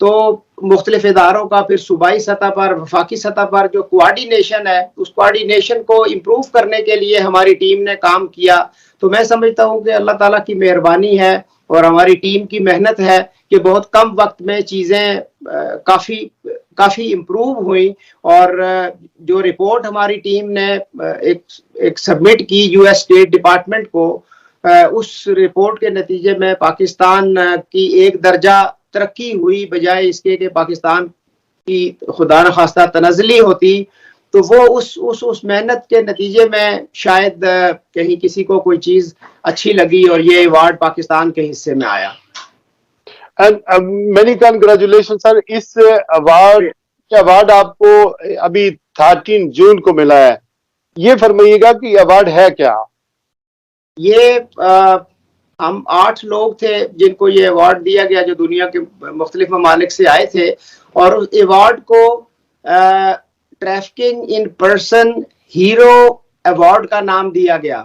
تو مختلف اداروں کا پھر صوبائی سطح پر وفاقی سطح پر جو کوآرڈینیشن ہے اس کوآرڈینیشن کو امپروو کرنے کے لیے ہماری ٹیم نے کام کیا. تو میں سمجھتا ہوں کہ اللہ تعالیٰ کی مہربانی ہے اور ہماری ٹیم کی محنت ہے کہ بہت کم وقت میں چیزیں کافی امپروو ہوئی. اور جو رپورٹ ہماری ٹیم نے ایک سبمٹ کی یو ایس اسٹیٹ ڈپارٹمنٹ کو, اس رپورٹ کے نتیجے میں پاکستان کی ایک درجہ ترقی ہوئی, بجائے اس کے کہ پاکستان کی خدا نخواستہ تنزلی ہوتی. تو وہ اس محنت کے نتیجے میں شاید کہیں کسی کو کوئی چیز اچھی لگی اور یہ ایوارڈ پاکستان کے حصے میں آیا. مینی کنگریچولیشن سر. اس ایوارڈ آپ کو ابھی 13 جون کو ملا ہے. یہ فرمائیے گا کہ یہ ایوارڈ ہے کیا؟ یہ ہم 8 لوگ تھے جن کو یہ ایوارڈ دیا گیا جو دنیا کے مختلف ممالک سے آئے تھے, اور اس ایوارڈ کو trafficking in person hero award کا نام دیا گیا.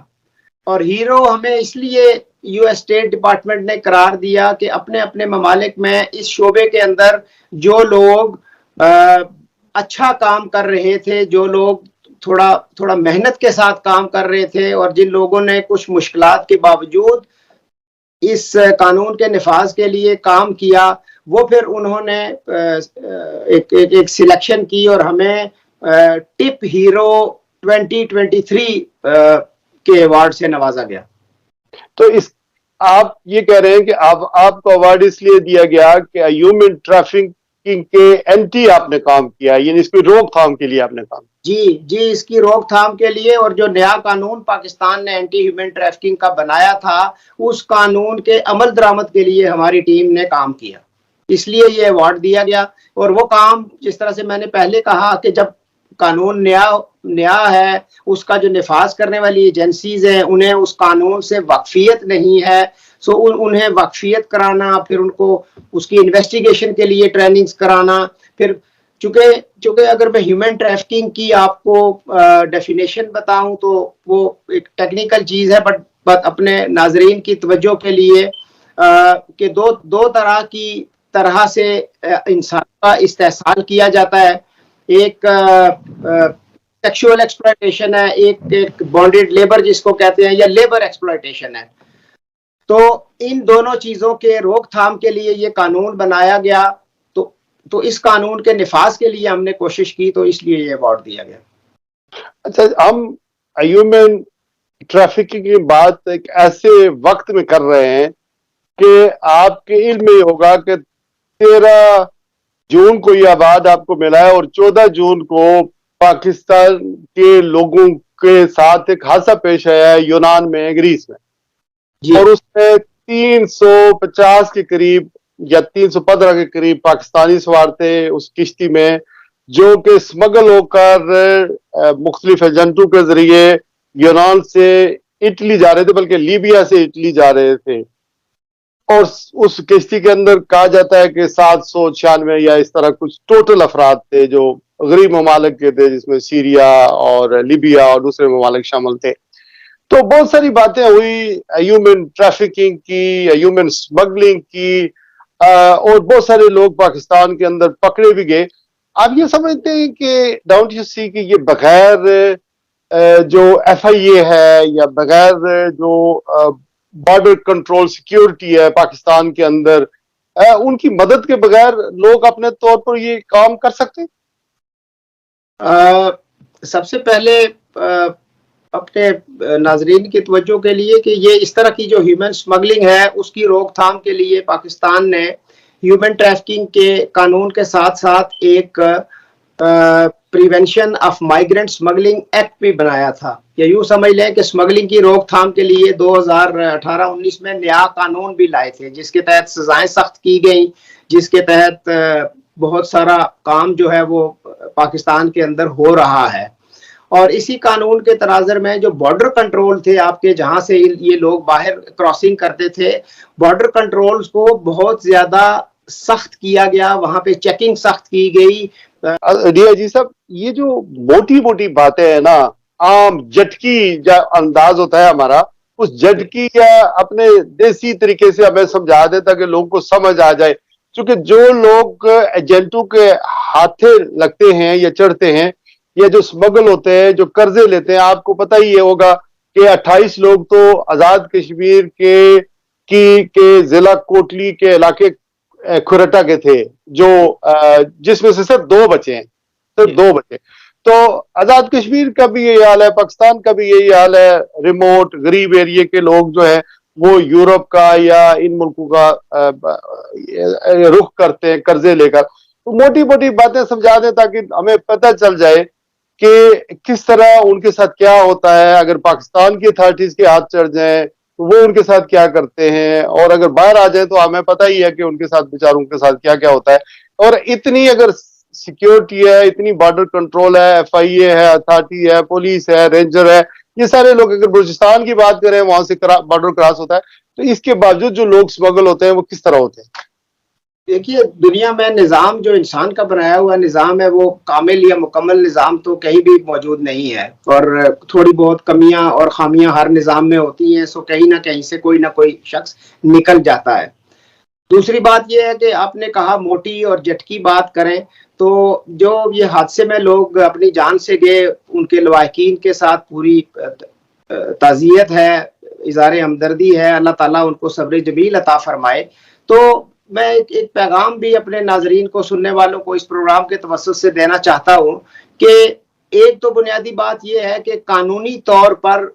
اور ہیرو ہمیں اس لیے یو ایس اسٹیٹ ڈپارٹمنٹ نے قرار دیا کہ اپنے اپنے ممالک میں اس شعبے کے اندر جو لوگ اچھا کام کر رہے تھے, جو لوگ تھوڑا محنت کے ساتھ کام کر رہے تھے, اور جن لوگوں نے کچھ مشکلات کے باوجود اس قانون کے نفاذ کے لیے کام کیا, وہ پھر انہوں نے ایک سلیکشن کی اور ہمیں ٹپ ہیرو 2023 کے ایوارڈ سے نوازا گیا. تو آپ یہ کہہ رہے ہیں کہ آپ کو ایوارڈ اس لیے دیا گیا کہ ہیومن ٹریفکنگ کے اینٹی آپ نے کام کیا, یعنی اس کی روک تھام کے لیے آپ نے کام کیا. جی اس کی روک تھام کے لیے, اور جو نیا قانون پاکستان نے اینٹی ہیومن ٹریفکنگ کا بنایا تھا اس قانون کے عمل درآمد کے لیے ہماری ٹیم نے کام کیا, اس لیے یہ ایوارڈ دیا گیا. اور وہ کام جس طرح سے میں نے پہلے کہا کہ جب قانون نیا ہے, اس کا جو نفاذ کرنے والی ایجنسیز ہیں انہیں اس قانون سے واقفیت نہیں ہے, سو انہیں واقفیت کرانا, پھر ان کو اس کی انویسٹیگیشن کے لیے ٹریننگز کرانا. پھر چونکہ اگر میں ہیومن ٹریفکنگ کی آپ کو ڈیفینیشن بتاؤں تو وہ ایک ٹیکنیکل چیز ہے, بٹ اپنے ناظرین کی توجہ کے لیے کہ دو طرح سے انسان کا استحصال کیا جاتا ہے. ایک سیکشول ایکسپلائٹیشن ہے, ایک بانڈیڈ لیبر جس کو کہتے ہیں, یا لیبر ایکسپلائٹیشن ہے. تو ان دونوں چیزوں کے روک تھام کے لیے یہ قانون بنایا گیا. تو اس قانون کے نفاذ کے لیے ہم نے کوشش کی, تو اس لیے یہ ایوارڈ دیا گیا. اچھا, ہم ہیومن ٹریفکنگ کی بات ایک ایسے وقت میں کر رہے ہیں کہ آپ کے علم میں ہوگا کہ 13 جون کو یہ ایوارڈ آپ کو ملا ہے, اور 14 جون کو پاکستان کے لوگوں کے ساتھ ایک حادثہ پیش آیا ہے یونان میں, گریس میں. اور اس میں 350 کے قریب یا 315 کے قریب پاکستانی سوار تھے اس کشتی میں, جو کہ اسمگل ہو کر مختلف ایجنٹوں کے ذریعے یونان سے اٹلی جا رہے تھے, بلکہ لیبیا سے اٹلی جا رہے تھے. اور اس کشتی کے اندر کہا جاتا ہے کہ 796 یا اس طرح کچھ ٹوٹل افراد تھے جو غریب ممالک کے تھے, جس میں سیریا اور لیبیا اور دوسرے ممالک شامل تھے. تو بہت ساری باتیں ہوئی ہیومن ٹریفکنگ کی, ہیومن اسمگلنگ کی, اور بہت سارے لوگ پاکستان کے اندر پکڑے بھی گئے. آپ یہ سمجھتے ہیں کہ ڈونٹ یو سی کہ یہ بغیر جو ایف آئی اے ہے یا بغیر جو بارڈر کنٹرول سیکیورٹی ہے پاکستان کے اندر, ان کی مدد کے بغیر لوگ اپنے طور پر یہ کام کر سکتے ہیں؟ سب سے پہلے اپنے ناظرین کی توجہ کے لیے کہ یہ اس طرح کی جو ہیومن اسمگلنگ ہے اس کی روک تھام کے لیے پاکستان نے ہیومن ٹریفکنگ کے قانون کے ساتھ ساتھ ایک prevention of migrant smuggling act بھی بنایا تھا. یا یوں سمجھ لیں کہ اسمگلنگ کی روک تھام کے لیے 2018-19 میں نیا قانون بھی لائے تھے, جس کے تحت سزائیں سخت کی گئیں, جس کے تحت بہت سارا کام جو ہے وہ پاکستان کے اندر ہو رہا ہے. اور اسی قانون کے تناظر میں جو بارڈر کنٹرول تھے آپ کے, جہاں سے یہ لوگ باہر کراسنگ کرتے تھے, بارڈر کنٹرولز کو بہت زیادہ سخت کیا گیا, وہاں پہ چیکنگ سخت کی گئی. جی صاحب, یہ جو موٹی موٹی باتیں ہیں نا, عام جٹکی جو انداز ہوتا ہے ہمارا, اس جٹکی یا اپنے دیسی طریقے سے ہمیں سمجھا دیتا کہ لوگوں کو سمجھ آ جائے, چونکہ جو لوگ ایجنٹوں کے ہاتھے لگتے ہیں یا چڑھتے ہیں یا جو اسمگل ہوتے ہیں، جو قرضے لیتے ہیں، آپ کو پتہ ہی ہوگا کہ 28 لوگ تو آزاد کشمیر کے ضلع کوٹلی کے علاقے کھرٹا کے تھے، جو جس میں سے صرف 2 بچے ہیں، صرف 2 بچے. تو آزاد کشمیر کا بھی یہی حال ہے، پاکستان کا بھی یہی حال ہے. ریموٹ غریب ایریے کے لوگ جو ہے وہ یورپ کا یا ان ملکوں کا رخ کرتے ہیں قرضے لے کر. تو موٹی موٹی باتیں سمجھا دیں تاکہ ہمیں پتہ چل جائے کہ کس طرح ان کے ساتھ کیا ہوتا ہے. اگر پاکستان کی اتھارٹیز کے ہاتھ چڑھ جائیں تو وہ ان کے ساتھ کیا کرتے ہیں، اور اگر باہر آ جائیں تو ہمیں پتہ ہی ہے کہ ان کے ساتھ بیچاروں کے ساتھ کیا کیا ہوتا ہے. اور اتنی اگر سیکیورٹی ہے، اتنی بارڈر کنٹرول ہے، ایف آئی اے ہے، اتھارٹی ہے، پولیس ہے، رینجر ہے، یہ سارے لوگ، اگر بلوچستان کی بات کریں وہاں سے بارڈر کراس ہوتا ہے، تو اس کے باوجود جو لوگ اسمگل ہوتے ہیں وہ کس طرح ہوتے ہیں؟ دیکھیے، دنیا میں نظام جو انسان کا بنایا ہوا نظام ہے وہ کامل یا مکمل نظام تو کہیں بھی موجود نہیں ہے، اور تھوڑی بہت کمیاں اور خامیاں ہر نظام میں ہوتی ہیں، سو کہیں نہ کہیں سے کوئی نہ کوئی شخص نکل جاتا ہے. دوسری بات یہ ہے کہ آپ نے کہا موٹی اور جٹکی بات کریں تو جو یہ حادثے میں لوگ اپنی جان سے گئے ان کے لواحقین کے ساتھ پوری تعزیت ہے، اظہار ہمدردی ہے. اللہ تعالیٰ ان کو صبر جمیل عطا فرمائے. تو میں ایک پیغام بھی اپنے ناظرین کو، سننے والوں کو اس پروگرام کے توسط سے دینا چاہتا ہوں کہ ایک تو بنیادی بات یہ ہے کہ قانونی طور پر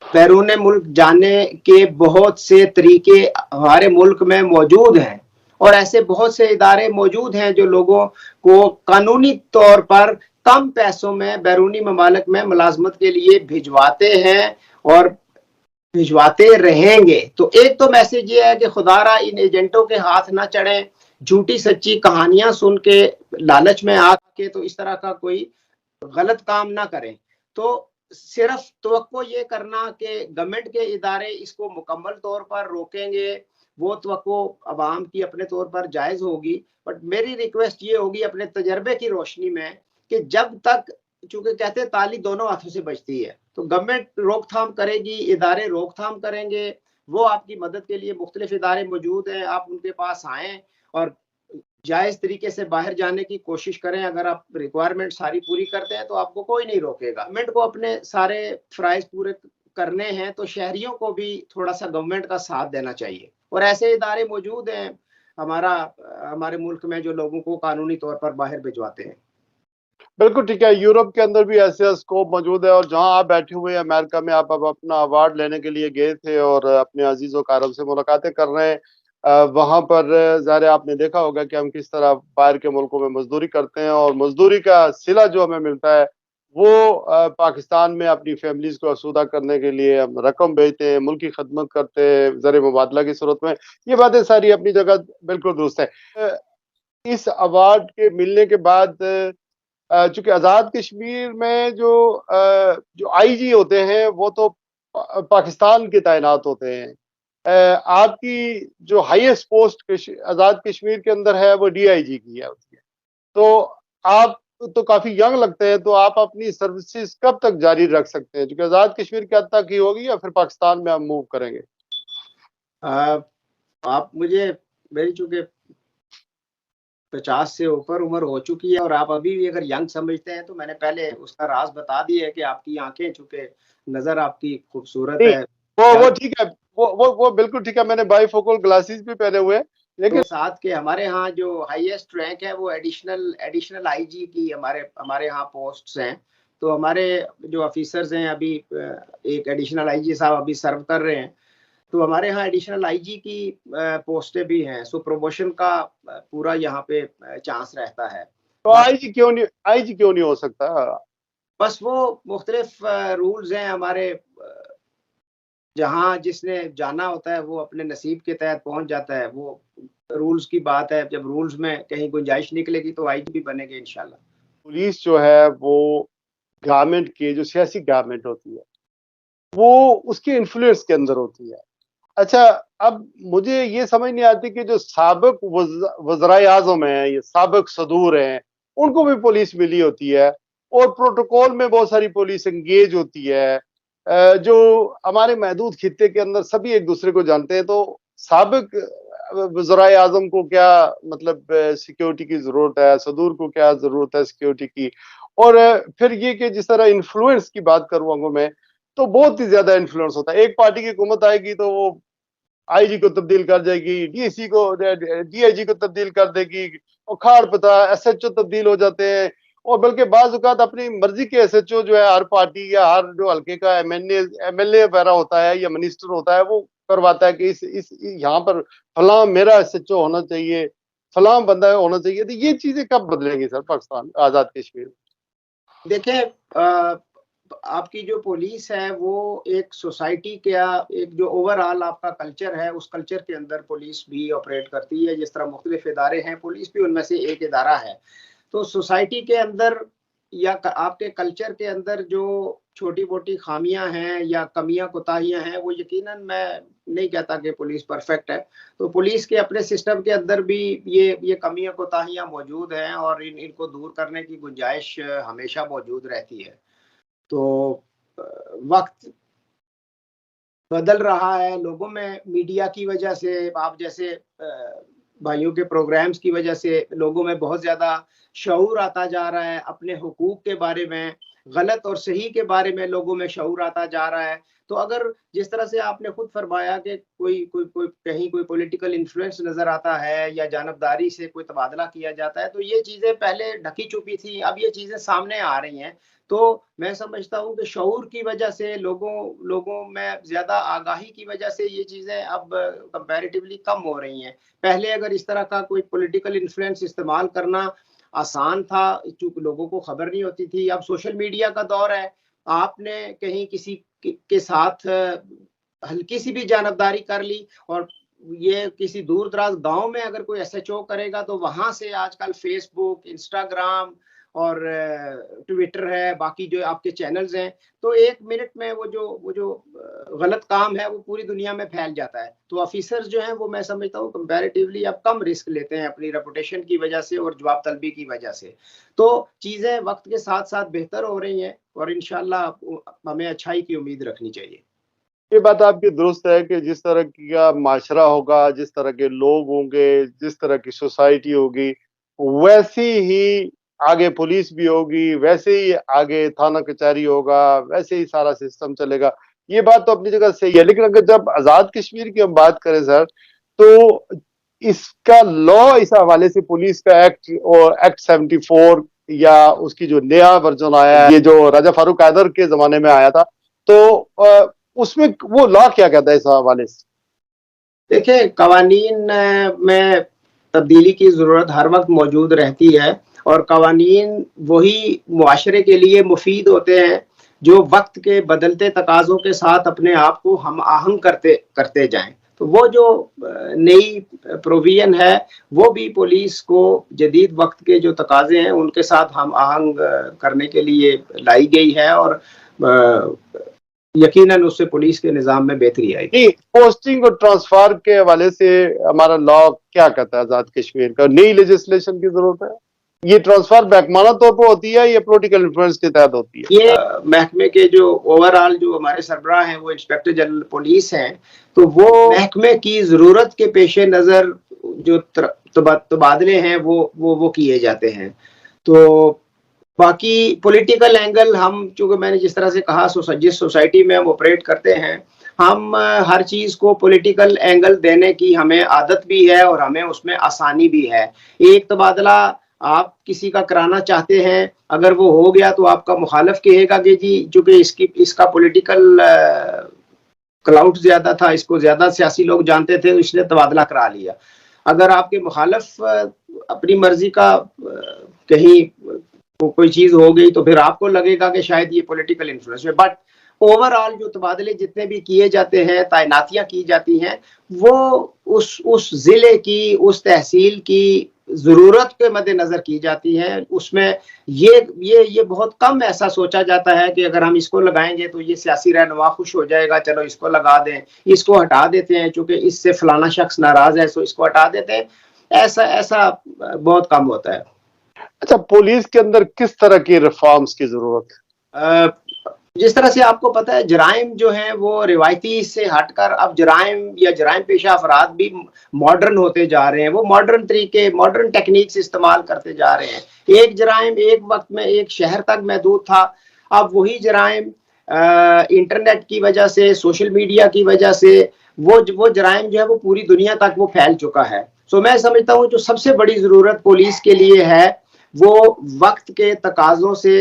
بیرون ملک جانے کے بہت سے طریقے ہمارے ملک میں موجود ہیں، اور ایسے بہت سے ادارے موجود ہیں جو لوگوں کو قانونی طور پر کم پیسوں میں بیرونی ممالک میں ملازمت کے لیے بھجواتے ہیں اور بھجواتے رہیں گے. تو ایک تو میسج یہ ہے کہ خدا را ان ایجنٹوں کے ہاتھ نہ چڑھیں، جھوٹی سچی کہانیاں سن کے لالچ میں آ کے تو اس طرح کا کوئی غلط کام نہ کریں. تو صرف توقع یہ کرنا کہ گورنمنٹ کے ادارے اس کو مکمل طور پر روکیں گے، وہ توقع عوام کی اپنے طور پر جائز ہوگی. بٹ میری ریکویسٹ یہ ہوگی اپنے تجربے کی روشنی میں کہ جب تک، چونکہ کہتے ہیں تالی دونوں ہاتھوں سے بجتی ہے، تو گورنمنٹ روک تھام کرے گی، ادارے روک تھام کریں گے. وہ آپ کی مدد کے لیے مختلف ادارے موجود ہیں، آپ ان کے پاس آئیں اور جائز طریقے سے باہر جانے کی کوشش کریں. اگر آپ ریکوائرمنٹ ساری پوری کرتے ہیں تو آپ کو کوئی نہیں روکے گا. گورنمنٹ کو اپنے سارے فرائض پورے کرنے ہیں تو شہریوں کو بھی تھوڑا سا گورنمنٹ کا ساتھ دینا چاہیے. اور ایسے ادارے موجود ہیں ہمارے ملک میں جو لوگوں کو قانونی طور پر باہر بھجواتے ہیں. بالکل ٹھیک ہے. یورپ کے اندر بھی ایسے اسکوپ موجود ہے، اور جہاں آپ بیٹھے ہوئے ہیں امریکہ میں، آپ اب اپنا ایوارڈ لینے کے لیے گئے تھے اور اپنے عزیز و اقارب سے ملاقاتیں کر رہے ہیں. وہاں پر ظاہر آپ نے دیکھا ہوگا کہ ہم کس طرح باہر کے ملکوں میں مزدوری کرتے ہیں، اور مزدوری کا صلہ جو ہمیں ملتا ہے وہ پاکستان میں اپنی فیملیز کو آسودہ کرنے کے لیے ہم رقم بھیجتے ہیں، ملکی خدمت کرتے ہیں زر مبادلہ کی صورت میں. یہ باتیں ساری اپنی جگہ بالکل درست ہے. اس ایوارڈ کے ملنے کے بعد چونکہ آزاد کشمیر میں جو آئی جی ہوتے ہیں وہ تو پاکستان کے تعینات ہوتے ہیں. آپ کی جو ہائیسٹ پوسٹ آزاد کشمیر کے اندر ہے وہ ڈی آئی جی کی ہوتی ہے. تو آپ تو کافی ینگ لگتے ہیں، تو آپ اپنی سروسز کب تک جاری رکھ سکتے ہیں؟ چونکہ آزاد کشمیر کے حد تک ہی ہوگی یا پھر پاکستان میں ہم موو کریں گے؟ آپ مجھے، میری چونکہ 50 سے اوپر عمر ہو چکی ہے اور آپ ابھی بھی اگر ینگ سمجھتے ہیں تو میں نے پہلے اس کا راز بتا دیا ہے کہ آپ کی آنکھیں چونکہ نظر آپ کی خوبصورت ہے. وہ ٹھیک ہے، وہ بالکل ٹھیک ہے. میں نے بائی فوکل گلاسز بھی پہنے ہوئے، لیکن ساتھ کے ہمارے ہاں جو ہائیسٹ رینک ہے وہ ایڈیشنل آئی جی کی ہمارے ہاں پوسٹس ہیں. تو ہمارے جو آفیسرز ہیں، ابھی ایک ایڈیشنل آئی جی صاحب ابھی سرو کر رہے ہیں، تو ہمارے ہاں ایڈیشنل آئی جی کی پوسٹیں بھی ہیں. سو پروموشن کا پورا یہاں پہ چانس رہتا ہے. تو آئی جی کیوں نہیں ہو سکتا؟ بس وہ مختلف رولز ہیں ہمارے، جہاں جس نے جانا ہوتا ہے وہ اپنے نصیب کے تحت پہنچ جاتا ہے. وہ رولز کی بات ہے، جب رولز میں کہیں گنجائش نکلے گی تو آئی جی بھی بنے گے انشاءاللہ. پولیس جو ہے وہ گورنمنٹ کی، جو سیاسی گورنمنٹ ہوتی ہے وہ اس کے انفلوئنس کے اندر ہوتی ہے. اچھا، اب مجھے یہ سمجھ نہیں آتی کہ جو سابق وزرائے اعظم ہیں یا سابق صدور ہیں ان کو بھی پولیس ملی ہوتی ہے، اور پروٹوکول میں بہت ساری پولیس انگیج ہوتی ہے. جو ہمارے محدود خطے کے اندر سبھی ایک دوسرے کو جانتے ہیں. تو سابق وزرائے اعظم کو کیا مطلب سیکیورٹی کی ضرورت ہے, صدور کو کیا ضرورت ہے سیکیورٹی کی, اور پھر یہ کہ جس طرح انفلوئنس کی بات کروں گا میں, تو بہت ہی زیادہ انفلوئنس ہوتا ہے. ایک پارٹی کی حکومت آئے گی تو وہ آئی جی کو تبدیل کر جائے گی, ڈی سی کو, ڈی آئی جی کو تبدیل کر دے گی, اور کھاڑ پتا ایس ایچ او تبدیل ہو جاتے ہیں, اور بلکہ بعض اوقات اپنی مرضی کے ایس ایچ او جو ہے ہر پارٹی یا ہر جو حلقے کا ایم ایل اے وغیرہ ہوتا ہے یا منسٹر ہوتا ہے وہ کرواتا ہے کہ اس یہاں پر فلاں میرا ایس ایچ او ہونا چاہیے, فلاں بندہ ہونا چاہیے. تو یہ چیزیں کب بدلیں گی سر پاکستان آزاد کشمیر؟ دیکھیں آپ کی جو پولیس ہے وہ ایک سوسائٹی کا ایک جو اوور آل آپ کا کلچر ہے, اس کلچر کے اندر پولیس بھی آپریٹ کرتی ہے. جس طرح مختلف ادارے ہیں, پولیس بھی ان میں سے ایک ادارہ ہے. تو سوسائٹی کے اندر یا آپ کے کلچر کے اندر جو چھوٹی موٹی خامیاں ہیں یا کمیاں کوتاہیاں ہیں, وہ یقیناً میں نہیں کہتا کہ پولیس پرفیکٹ ہے. تو پولیس کے اپنے سسٹم کے اندر بھی یہ کمیاں کوتاہیاں موجود ہیں, اور ان کو دور کرنے کی گنجائش ہمیشہ موجود رہتی ہے. تو وقت بدل رہا ہے, لوگوں میں میڈیا کی وجہ سے, آپ جیسے بھائیوں کے پروگرامز کی وجہ سے لوگوں میں بہت زیادہ شعور آتا جا رہا ہے. اپنے حقوق کے بارے میں, غلط اور صحیح کے بارے میں لوگوں میں شعور آتا جا رہا ہے. تو اگر جس طرح سے آپ نے خود فرمایا کہ کہیں کوئی پولیٹیکل انفلوئنس نظر آتا ہے یا جانبداری سے کوئی تبادلہ کیا جاتا ہے, تو یہ چیزیں پہلے ڈھکی چھپی تھی, اب یہ چیزیں سامنے آ رہی ہیں. تو میں سمجھتا ہوں کہ شعور کی وجہ سے, لوگوں میں زیادہ آگاہی کی وجہ سے یہ چیزیں اب کمپیریٹیولی کم ہو رہی ہیں. پہلے اگر اس طرح کا کوئی پولیٹیکل انفلوئنس استعمال کرنا آسان تھا, چونکہ لوگوں کو خبر نہیں ہوتی تھی. اب سوشل میڈیا کا دور ہے, آپ نے کہیں کسی کے ساتھ ہلکی سی بھی جانبداری کر لی, اور یہ کسی دور دراز گاؤں میں اگر کوئی ایس ایچ او کرے گا تو وہاں سے آج کل فیس بک, انسٹاگرام اور ٹویٹر ہے, باقی جو آپ کے چینلز ہیں, تو ایک منٹ میں وہ جو غلط کام ہے وہ پوری دنیا میں پھیل جاتا ہے. تو آفیسرز جو ہیں وہ میں سمجھتا ہوں کمپیریٹیولی اب کم رسک لیتے ہیں اپنی ریپوٹیشن کی وجہ سے اور جواب طلبی کی وجہ سے. تو چیزیں وقت کے ساتھ ساتھ بہتر ہو رہی ہیں, اور انشاءاللہ ہمیں اچھائی کی امید رکھنی چاہیے. یہ بات آپ کی درست ہے کہ جس طرح کا معاشرہ ہوگا, جس طرح کے لوگ ہوں گے, جس طرح کی سوسائٹی ہوگی, ویسی ہی آگے پولیس بھی ہوگی, ویسے ہی آگے تھانہ کچہری ہوگا, ویسے ہی سارا سسٹم چلے گا. یہ بات تو اپنی جگہ صحیح ہے. لیکن اگر جب آزاد کشمیر کی ہم بات کریں سر, تو اس کا لا اس حوالے سے پولیس کا ایکٹ اور ایکٹ 74 یا اس کی جو نیا ورژن آیا ہے, یہ جو راجہ فاروق حیدر کے زمانے میں آیا تھا, تو اس میں وہ لا کیا کہتا ہے اس حوالے سے؟ دیکھیں, قوانین میں تبدیلی کی ضرورت ہر وقت موجود رہتی ہے, اور قوانین وہی معاشرے کے لیے مفید ہوتے ہیں جو وقت کے بدلتے تقاضوں کے ساتھ اپنے آپ کو ہم آہنگ کرتے جائیں. تو وہ جو نئی پروویژن ہے وہ بھی پولیس کو جدید وقت کے جو تقاضے ہیں ان کے ساتھ ہم آہنگ کرنے کے لیے لائی گئی ہے, اور یقیناً اس سے پولیس کے نظام میں بہتری آئے گی. پوسٹنگ اور ٹرانسفر کے حوالے سے ہمارا لا کیا کہتا ہے آزاد کشمیر کا؟ نئی لیجسلیشن کی ضرورت ہے؟ یہ ٹرانسفر محکمانہ طور پر ہوتی ہے یا پولیٹیکل انفلوئنس کے تحت ہوتی ہے؟ یہ محکمے کے جو اوور آل جو ہمارے سربراہ ہیں وہ انسپیکٹر جنرل پولیس ہیں, تو وہ محکمے کی ضرورت کے پیش نظر جو تبادلے ہیں وہ کیے جاتے ہیں. تو باقی پولیٹیکل اینگل, ہم چونکہ میں نے جس طرح سے کہا جس سوسائٹی میں ہم آپریٹ کرتے ہیں, ہم ہر چیز کو پولیٹیکل اینگل دینے کی ہمیں عادت بھی ہے اور ہمیں اس میں آسانی بھی ہے. ایک تبادلہ آپ کسی کا کرانا چاہتے ہیں, اگر وہ ہو گیا تو آپ کا مخالف کہے گا کہ جی چونکہ اس کا پولیٹیکل کلاؤڈ زیادہ تھا, اس کو زیادہ سیاسی لوگ جانتے تھے, اس نے تبادلہ کرا لیا. اگر آپ کے مخالف اپنی مرضی کا کہیں کوئی چیز ہو گئی تو پھر آپ کو لگے گا کہ شاید یہ پولیٹیکل انفلوئنس ہے. بٹ اوور آل جو تبادلے جتنے بھی کیے جاتے ہیں, تعیناتیاں کی جاتی ہیں, وہ اس ضلع کی, اس تحصیل کی ضرورت کے مد نظر کی جاتی ہیں. اس میں یہ بہت کم ایسا سوچا جاتا ہے کہ اگر ہم اس کو لگائیں گے تو یہ سیاسی رہنما خوش ہو جائے گا, چلو اس کو لگا دیں, اس کو ہٹا دیتے ہیں چونکہ اس سے فلانا شخص ناراض ہے, سو اس کو ہٹا دیتے ہیں. ایسا بہت کم ہوتا ہے. اچھا, پولیس کے اندر کس طرح کی ریفارمز کی ضرورت ہے؟ جس طرح سے آپ کو پتہ ہے جرائم جو ہیں وہ روایتی سے ہٹ کر اب جرائم یا جرائم پیشہ افراد بھی ماڈرن ہوتے جا رہے ہیں، وہ ماڈرن طریقے ماڈرن ٹیکنیکس استعمال کرتے جا رہے ہیں۔ ایک جرائم ایک وقت میں ایک شہر تک محدود تھا، اب وہی جرائم انٹرنیٹ کی وجہ سے، سوشل میڈیا کی وجہ سے وہ جرائم جو ہے وہ پوری دنیا تک وہ پھیل چکا ہے۔ سو میں سمجھتا ہوں جو سب سے بڑی ضرورت پولیس کے لیے ہے وہ وقت کے تقاضوں سے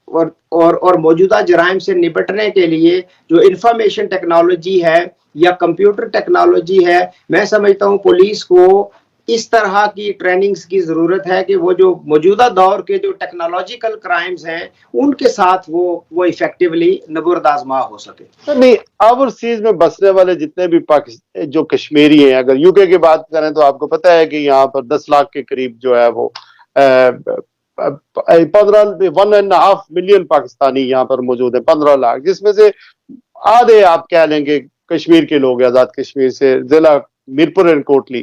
اور موجودہ جرائم سے نپٹنے کے لیے جو انفارمیشن ٹیکنالوجی ہے یا کمپیوٹر ٹیکنالوجی ہے، میں سمجھتا ہوں پولیس کو اس طرح کی ٹریننگز کی ضرورت ہے کہ وہ جو موجودہ دور کے جو ٹیکنالوجیکل کرائمز ہیں ان کے ساتھ وہ ایفیکٹیولی نبرد آزما ہو سکے۔ نہیں، اوورسیز میں بسنے والے جتنے بھی جو کشمیری ہیں، اگر یو کے کی بات کریں تو آپ کو پتہ ہے کہ یہاں پر 10 لاکھ کے قریب جو ہے وہ 1.5 ملین پاکستانی یہاں پر موجود ہیں، 15 لاکھ، جس میں سے آدھے آپ کہہ لیں گے کشمیر کے لوگ، آزاد کشمیر سے، ضلع میرپور اینڈ کوٹلی۔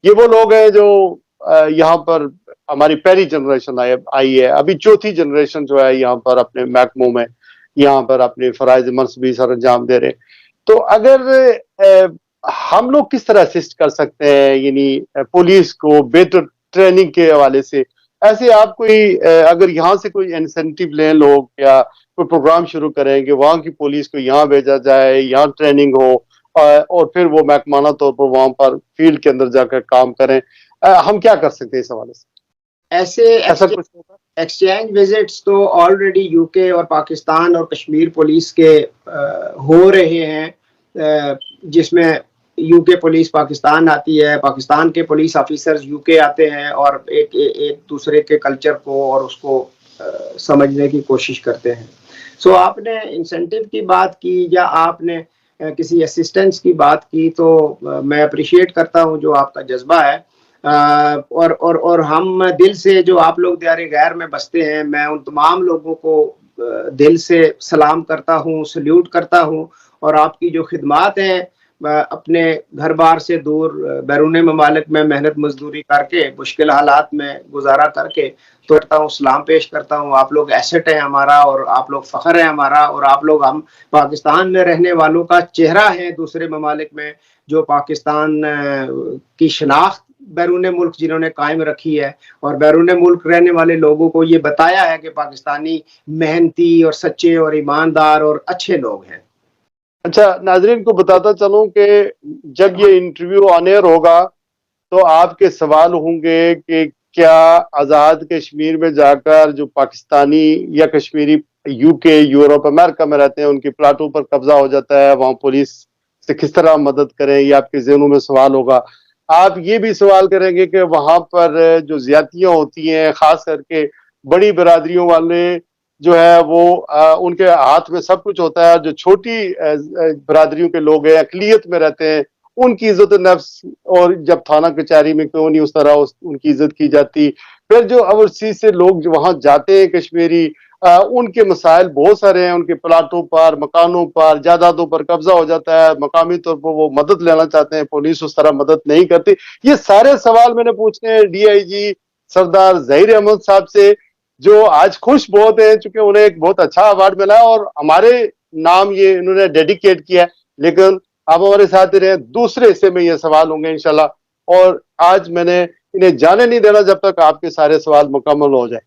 یہ وہ لوگ ہیں جو یہاں پر ہماری پہلی جنریشن آئی ہے، ابھی چوتھی جنریشن جو ہے یہاں پر اپنے محکموں میں یہاں پر اپنے فرائض منصبی سر انجام دے رہے۔ تو اگر ہم لوگ کس طرح اسسٹ کر سکتے ہیں یعنی پولیس کو بہتر ٹریننگ کے حوالے سے؟ ایسے آپ کوئی اگر یہاں سے کوئی انسینٹیو لیں لوگ یا کوئی پروگرام شروع کریں کہ وہاں کی پولیس کو یہاں بھیجا جائے، یہاں ٹریننگ ہو اور پھر وہ محکمانہ طور پر وہاں پر فیلڈ کے اندر جا کر کام کریں، ہم کیا کر سکتے ہیں اس حوالے سے؟ ایسا کچھ ہوگا؟ ایکسچینج وزٹس تو آلریڈی یو کے اور پاکستان اور کشمیر پولیس کے ہو رہے ہیں، جس میں یو کے پولیس پاکستان آتی ہے، پاکستان کے پولیس آفیسرز یو کے آتے ہیں اور ایک دوسرے کے کلچر کو اور اس کو سمجھنے کی کوشش کرتے ہیں۔ سو آپ نے انسینٹیو کی بات کی یا آپ نے کسی اسسٹنس کی بات کی، تو میں اپریشیٹ کرتا ہوں جو آپ کا جذبہ ہے، اور ہم دل سے جو آپ لوگ دیار غیر میں بستے ہیں، میں ان تمام لوگوں کو دل سے سلام کرتا ہوں، سلیوٹ کرتا ہوں، اور آپ کی جو خدمات ہیں اپنے گھر بار سے دور بیرون ممالک میں محنت مزدوری کر کے مشکل حالات میں گزارا کر کے تو کرتا ہوں، سلام پیش کرتا ہوں۔ آپ لوگ ایسٹ ہیں ہمارا، اور آپ لوگ فخر ہے ہمارا، اور آپ لوگ ہم پاکستان میں رہنے والوں کا چہرہ ہیں دوسرے ممالک میں، جو پاکستان کی شناخت بیرون ملک جنہوں نے قائم رکھی ہے، اور بیرون ملک رہنے والے لوگوں کو یہ بتایا ہے کہ پاکستانی محنتی اور سچے اور ایماندار اور اچھے لوگ ہیں۔ اچھا، ناظرین کو بتاتا چلوں کہ جب یہ انٹرویو آن ایئر ہوگا تو آپ کے سوال ہوں گے کہ کیا آزاد کشمیر میں جا کر جو پاکستانی یا کشمیری یو کے، یورپ، امریکہ میں رہتے ہیں ان کی پلاٹوں پر قبضہ ہو جاتا ہے، وہاں پولیس سے کس طرح مدد کریں، یہ آپ کے ذہنوں میں سوال ہوگا۔ آپ یہ بھی سوال کریں گے کہ وہاں پر جو زیادتیاں ہوتی ہیں، خاص کر کے بڑی برادریوں والے جو ہے وہ ان کے ہاتھ میں سب کچھ ہوتا ہے، جو چھوٹی برادریوں کے لوگ ہیں، اقلیت میں رہتے ہیں، ان کی عزت نفس اور جب تھانہ کچہری میں کیوں نہیں اس طرح ان کی عزت کی جاتی؟ پھر جو اوورسیز سے لوگ جو وہاں جاتے ہیں کشمیری، ان کے مسائل بہت سارے ہیں، ان کے پلاٹوں پر، مکانوں پر، جائیدادوں پر قبضہ ہو جاتا ہے، مقامی طور پر وہ مدد لینا چاہتے ہیں، پولیس اس طرح مدد نہیں کرتی۔ یہ سارے سوال میں نے پوچھنے ہیں ڈی آئی جی سردار ظہیر احمد صاحب سے، جو آج خوش بہت ہیں چونکہ انہیں ایک بہت اچھا ایوارڈ ملا اور ہمارے نام یہ انہوں نے ڈیڈیکیٹ کیا ہے، لیکن آپ ہمارے ساتھ ہی رہیں، دوسرے حصے میں یہ سوال ہوں گے انشاءاللہ، اور آج میں نے انہیں جانے نہیں دینا جب تک آپ کے سارے سوال مکمل ہو جائے۔